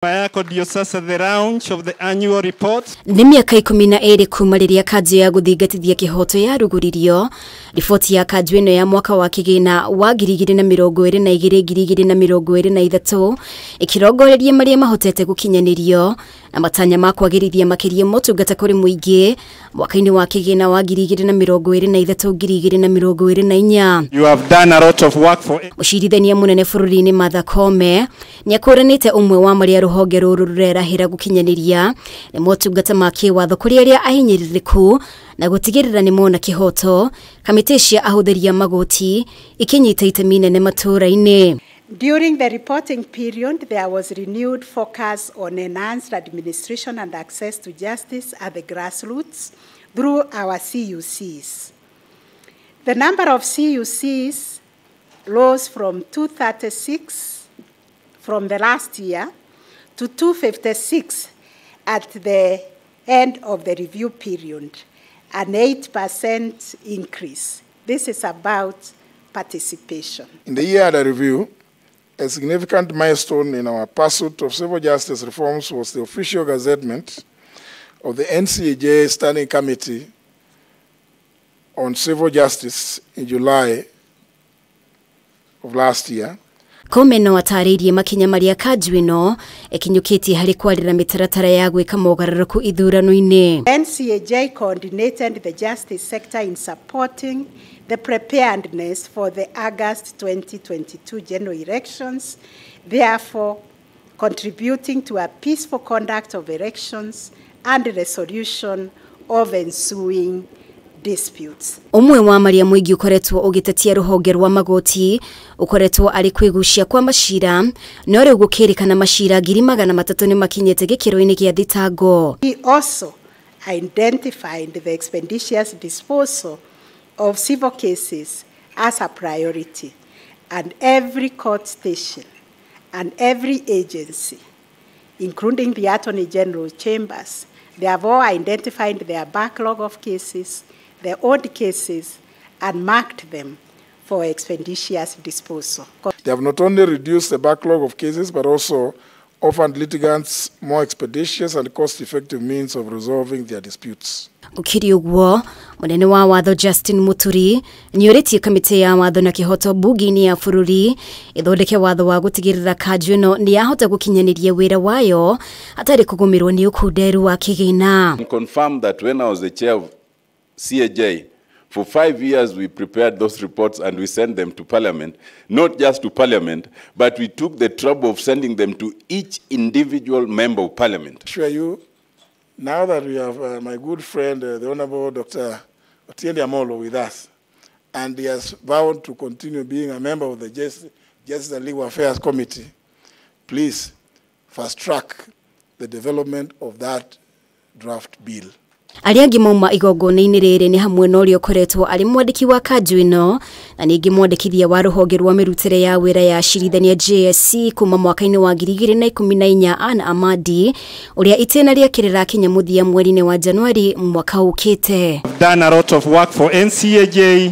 Ndio sasa the launch of the annual report. Ni miaka 12 kuma riria kanju ya guthingatithia kihoto ya ruguririo. Ripoti ya kanju ino ya mwaka wa kigina wa 2022-2023 ikirongoreria maria mahotete gukinyanirio na matanya ma kwagirithia makiria motungata kuri muingi mwaka-ini wa kigina wa 2023-2024. You have done a lot of work for Mucirithania munene bururi-ini Martha Koome niakuranite umwe wa maria ruhonge ruru rurerahira gukinyaniria ni motungata ma kiwatho kuri aria ahinyiririku na gutigirira ni mona kihoto. Kamiti cia ahuthiria magoti ikinyita itemi nene matura-ini. During the reporting period, there was renewed focus on enhanced administration and access to justice at the grassroots through our CUCs. The number of CUCs rose from 236 from the last year to 256 at the end of the review period, an 8% increase. This is about participation. In the year under review, a significant milestone in our pursuit of civil justice reforms was the official gazettement of the NCAJ Standing Committee on Civil Justice in July of last year. Koome no ataririe makinya maria kanju ino ekinyukiti hari kwarira mitaratara ya gwika mogarũrũku ithurano-ini. NCAJ coordinated the justice sector in supporting the preparedness for the August 2022 general elections, therefore contributing to a peaceful conduct of elections and the resolution of ensuing disputes. Umwe wa maria muingi ukoretwo ugitetia ruhonge rwa magoti ukoretwo ari kwigucia kwa mashira no riu gukirikana mashira 300 ni makinyete gikiro-ini gia thitango. He also identified the expeditious disposal of civil cases as a priority, and every court station and every agency, including the Attorney General chambers, they have all identified their backlog of cases, their old cases, and marked them for expeditious disposal. They have not only reduced the backlog of cases, but also offered litigants more expeditious and cost-effective means of resolving their disputes. Gukiri uguo, munene wa watho Justin Muturi nioritie kamiti ya watho na kihoto bunge-ini ya bururi ithondeke watho wa gutigirira kanju ino ni yahota gukinyaniria wira wayo atari kugumirwo ni ukunderu wa kigina. Confirm that when I was the chair of CAJ, for 5 years we prepared those reports and we sent them to Parliament, not just to Parliament, but we took the trouble of sending them to each individual member of Parliament. Sure you, now that we have my good friend, the Honorable Dr. Otiende Amolo with us, and he has vowed to continue being a member of the Justice and Legal Affairs Committee, please fast track the development of that draft bill. Ariangi mauma igongona-ini riri ni hamwe no rio koretwo ari mwandiki wa kanju ino na ningi mwandikithia wa ruhonge rwa mirutire ya wira ya acirithania JSC kuma mwaka-ini wa 2014 Anna Amadi uria itena ria kirira kinyamuthia mweri-ini wa Januari mwaka ukite. Done a lot of work for NCAJ.